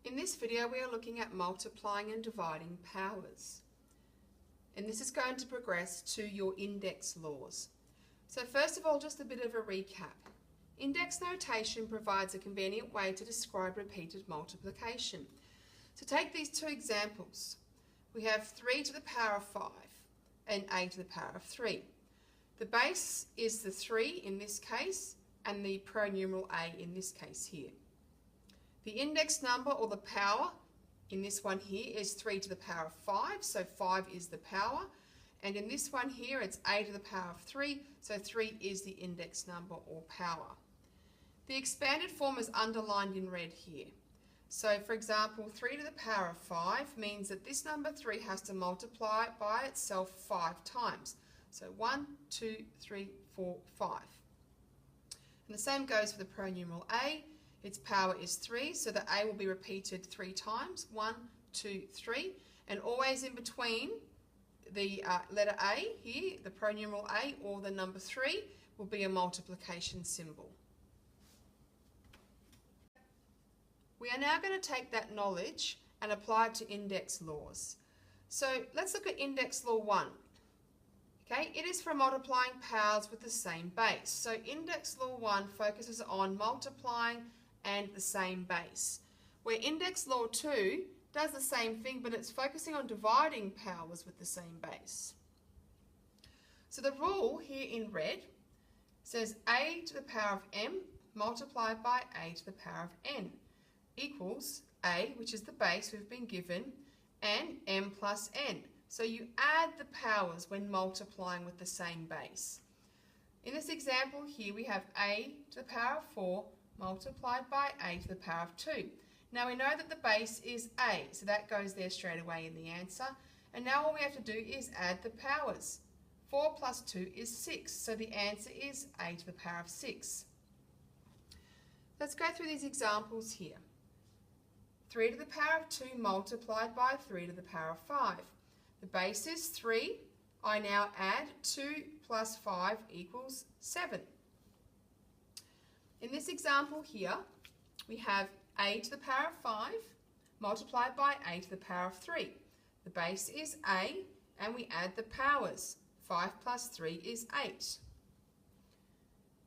In this video we are looking at multiplying and dividing powers. And this is going to progress to your index laws. So first of all, just a bit of a recap. Index notation provides a convenient way to describe repeated multiplication. So take these two examples. We have 3 to the power of 5 and a to the power of 3. The base is the 3 in this case and the pronumeral a in this case here. The index number or the power in this one here is 3 to the power of 5, so 5 is the power. And in this one here it's a to the power of 3, so 3 is the index number or power. The expanded form is underlined in red here. So for example, 3 to the power of 5 means that this number 3 has to multiply by itself 5 times. So 1, 2, 3, 4, 5. And the same goes for the pronumeral a. Its power is 3, so the a will be repeated 3 times. 1, 2, 3. And always in between the letter a here, the pronumeral a or the number 3 will be a multiplication symbol. We are now going to take that knowledge and apply it to index laws. So let's look at index law 1. Okay, it is for multiplying powers with the same base. So index law 1 focuses on multiplying and the same base. Where index law 2 does the same thing, but it's focusing on dividing powers with the same base. So the rule here in red says a to the power of m multiplied by a to the power of n equals a, which is the base we've been given, and m plus n. So you add the powers when multiplying with the same base. In this example here we have a to the power of 4 multiplied by a to the power of 2. Now we know that the base is a, so that goes there straight away in the answer. And now all we have to do is add the powers. 4 plus 2 is 6, so the answer is a to the power of 6. Let's go through these examples here. 3 to the power of 2 multiplied by 3 to the power of 5. The base is 3. I now add 2 plus 5 equals 7. In this example here, we have a to the power of 5 multiplied by a to the power of 3. The base is a, and we add the powers. 5 plus 3 is 8.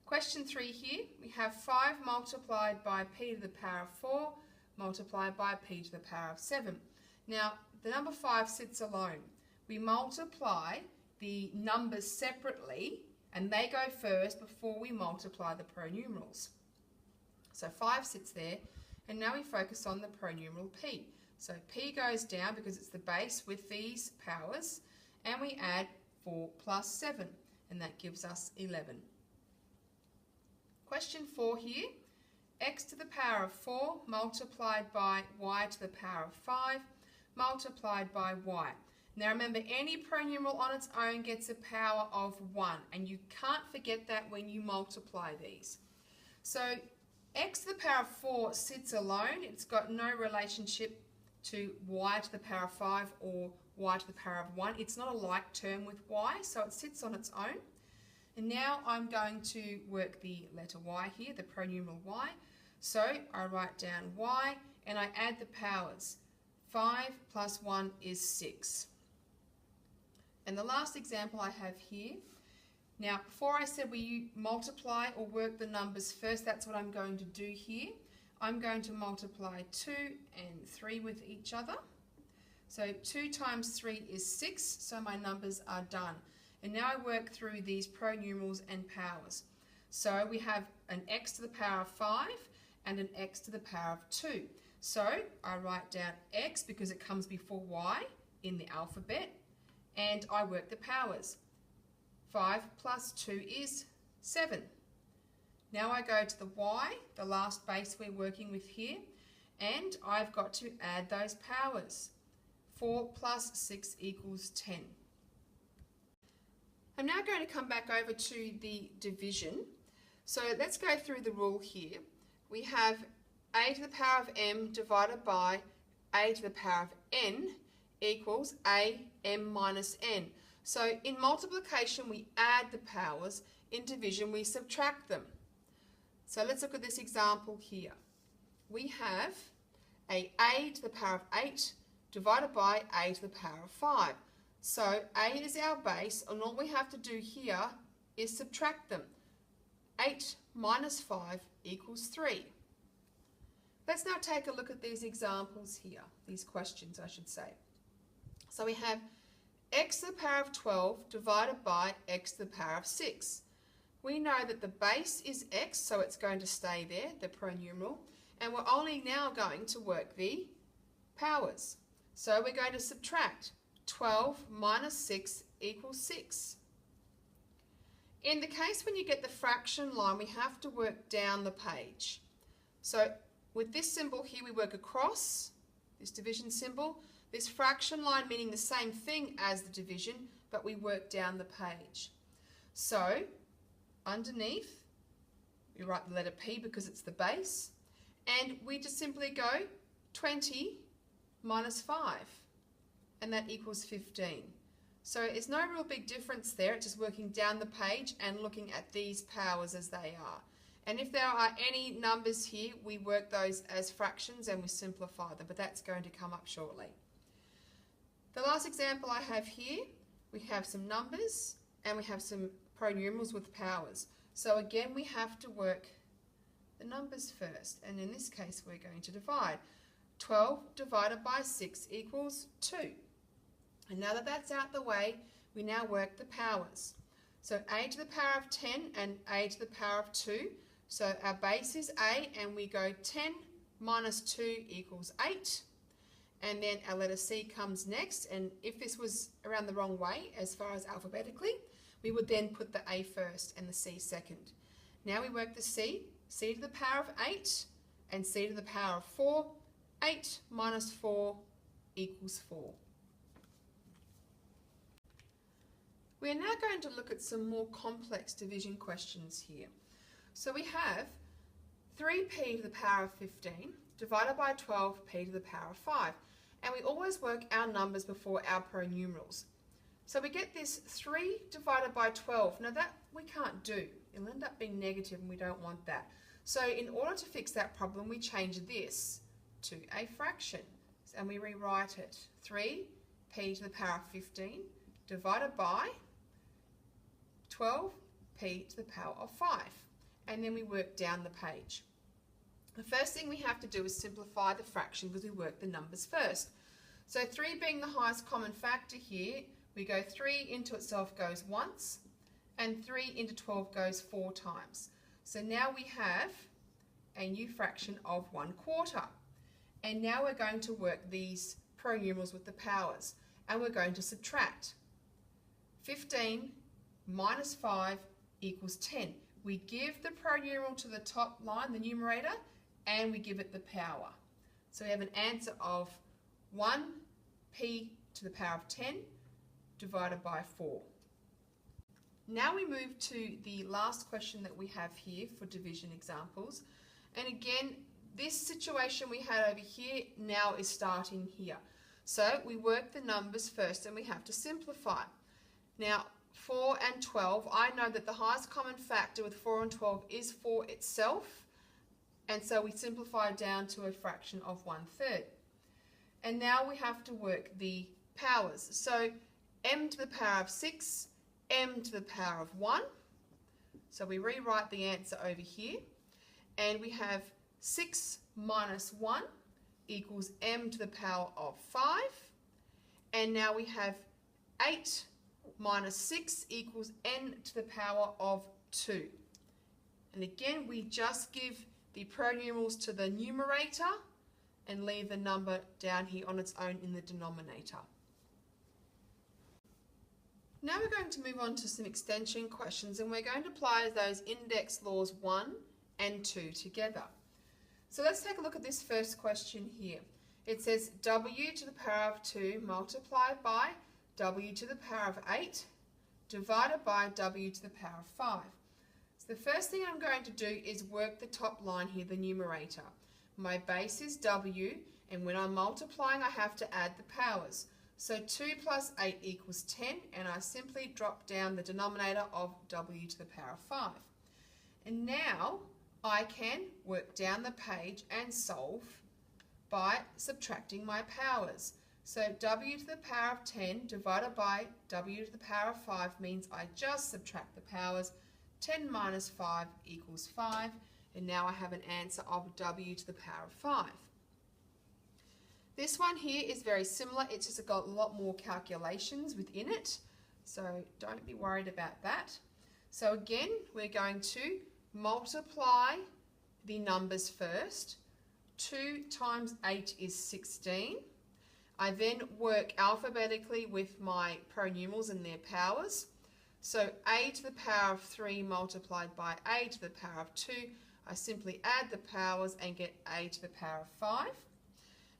Question 3 here, we have 5 multiplied by p to the power of 4 multiplied by p to the power of 7. Now, the number 5 sits alone. We multiply the numbers separately, and they go first before we multiply the pronumerals. So 5 sits there, and now we focus on the pronumeral p. So p goes down because it's the base with these powers, and we add 4 plus 7, and that gives us 11. Question 4 here, x to the power of 4 multiplied by y to the power of 5 multiplied by y. Now remember, any pronumeral on its own gets a power of 1, and you can't forget that when you multiply these. So x to the power of 4 sits alone. It's got no relationship to y to the power of 5 or y to the power of 1. It's not a like term with y, so it sits on its own. And now I'm going to work the letter y here, the pronumeral y. So I write down y and I add the powers. 5 plus 1 is 6. And the last example I have here, now before I said we multiply or work the numbers first, that's what I'm going to do here. I'm going to multiply 2 and 3 with each other. So 2 times 3 is 6, so my numbers are done. And now I work through these pronumerals and powers. So we have an x to the power of 5 and an x to the power of 2. So I write down x because it comes before y in the alphabet, and I work the powers. 5 plus 2 is 7. Now I go to the y, the last base we're working with here, and I've got to add those powers. 4 plus 6 equals 10. I'm now going to come back over to the division. So let's go through the rule here. We have a to the power of m divided by a to the power of n equals a m minus n. So in multiplication we add the powers, in division we subtract them. So let's look at this example here. We have a to the power of 8 divided by a to the power of 5. So a is our base, and all we have to do here is subtract them. 8 minus 5 equals 3. Let's now take a look at these examples here, these questions I should say. So we have x to the power of 12 divided by x to the power of 6. We know that the base is x, so it's going to stay there, the pronumeral, and we're only now going to work the powers. So we're going to subtract 12 minus 6 equals 6. In the case when you get the fraction line, we have to work down the page. So with this symbol here, we work across, this division symbol, this fraction line meaning the same thing as the division, but we work down the page. So underneath, we write the letter P because it's the base, and we just simply go 20 minus 5, and that equals 15. So it's no real big difference there, it's just working down the page and looking at these powers as they are. And if there are any numbers here, we work those as fractions and we simplify them, but that's going to come up shortly. The last example I have here, we have some numbers and we have some pronumerals with powers. So again, we have to work the numbers first, and in this case we're going to divide. 12 divided by 6 equals 2. And now that that's out the way, we now work the powers. So a to the power of 10 and a to the power of 2. So our base is a, and we go 10 minus 2 equals 8. And then our letter C comes next, and if this was around the wrong way as far as alphabetically, we would then put the A first and the C second. Now we work the C, C to the power of 8 and C to the power of 4. 8 minus 4 equals 4. We are now going to look at some more complex division questions here. So we have 3p to the power of 15 divided by 12p to the power of 5. And we always work our numbers before our pronumerals. So we get this 3 divided by 12. Now that we can't do. It'll end up being negative and we don't want that. So in order to fix that problem, we change this to a fraction. And we rewrite it. 3p to the power of 15 divided by 12p to the power of 5. And then we work down the page. The first thing we have to do is simplify the fraction because we work the numbers first. So 3 being the highest common factor here, we go 3 into itself goes once, and 3 into 12 goes 4 times. So now we have a new fraction of 1/4. And now we're going to work these pronumerals with the powers, and we're going to subtract. 15 minus 5 equals 10. We give the pronumeral to the top line, the numerator, and we give it the power. So we have an answer of 1p to the power of 10 divided by 4. Now we move to the last question that we have here for division examples. And again, this situation we had over here now is starting here. So we work the numbers first and we have to simplify. Now 4 and 12, I know that the highest common factor with 4 and 12 is 4 itself. And so we simplify down to a fraction of 1/3. And now we have to work the powers. So m to the power of 6, m to the power of 1. So we rewrite the answer over here. And we have 6 minus 1 equals m to the power of 5. And now we have 8 minus 6 equals n to the power of 2. And again, we just give the pronumerals to the numerator and leave the number down here on its own in the denominator. Now we're going to move on to some extension questions, and we're going to apply those index laws 1 and 2 together. So let's take a look at this first question here. It says w to the power of 2 multiplied by w to the power of 8 divided by w to the power of 5. So the first thing I'm going to do is work the top line here, the numerator. My base is w, and when I'm multiplying I have to add the powers. So 2 plus 8 equals 10, and I simply drop down the denominator of w to the power of 5. And now I can work down the page and solve by subtracting my powers. So w to the power of 10 divided by w to the power of 5 means I just subtract the powers. 10 minus 5 equals 5. And now I have an answer of w to the power of 5. This one here is very similar. It's just got a lot more calculations within it. So don't be worried about that. So again, we're going to multiply the numbers first. 2 times 8 is 16. I then work alphabetically with my pronumerals and their powers. So a to the power of 3 multiplied by a to the power of 2, I simply add the powers and get a to the power of 5.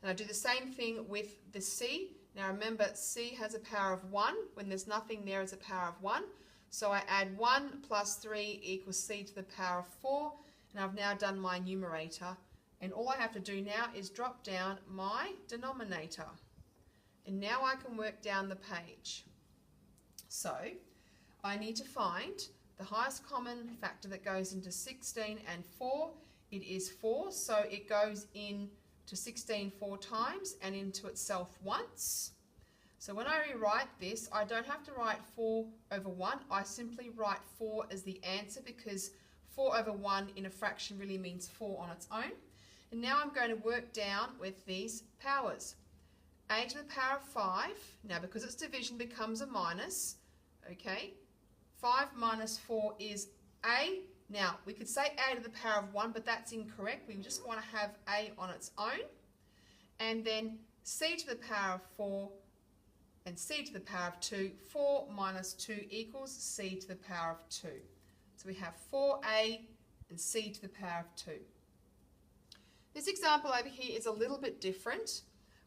And I do the same thing with the c. Now remember, c has a power of 1. When there's nothing there, it's a power of 1. So I add 1 plus 3 equals c to the power of 4. And I've now done my numerator. And all I have to do now is drop down my denominator. And now I can work down the page. So I need to find the highest common factor that goes into 16 and 4. It is 4, so it goes in to 16 4 times and into itself once. So when I rewrite this, I don't have to write 4 over 1. I simply write 4 as the answer because 4 over 1 in a fraction really means 4 on its own. And now I'm going to work down with these powers. A to the power of 5, now because it's division becomes a minus, okay, 5 minus 4 is a. Now we could say a to the power of 1, but that's incorrect. We just want to have a on its own. And then c to the power of 4 and c to the power of 2, 4 minus 2 equals c to the power of 2. So we have 4a and c to the power of 2. This example over here is a little bit different.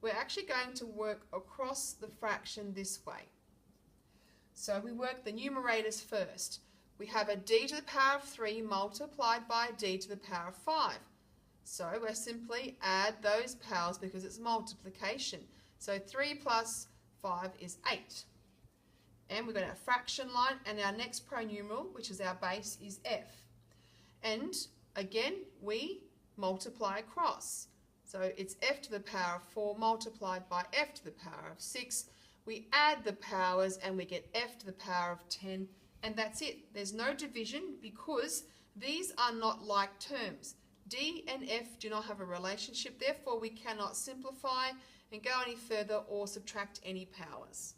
We're actually going to work across the fraction this way. So we work the numerators first. We have a d to the power of 3 multiplied by a d to the power of 5. So we simply add those powers because it's multiplication. So 3 plus 5 is 8. And we've got our fraction line, and our next pronumeral, which is our base, is f. And again, we multiply across. So it's f to the power of 4 multiplied by f to the power of 6. We add the powers and we get f to the power of 10, and that's it. There's no division because these are not like terms. D and f do not have a relationship, therefore we cannot simplify and go any further or subtract any powers.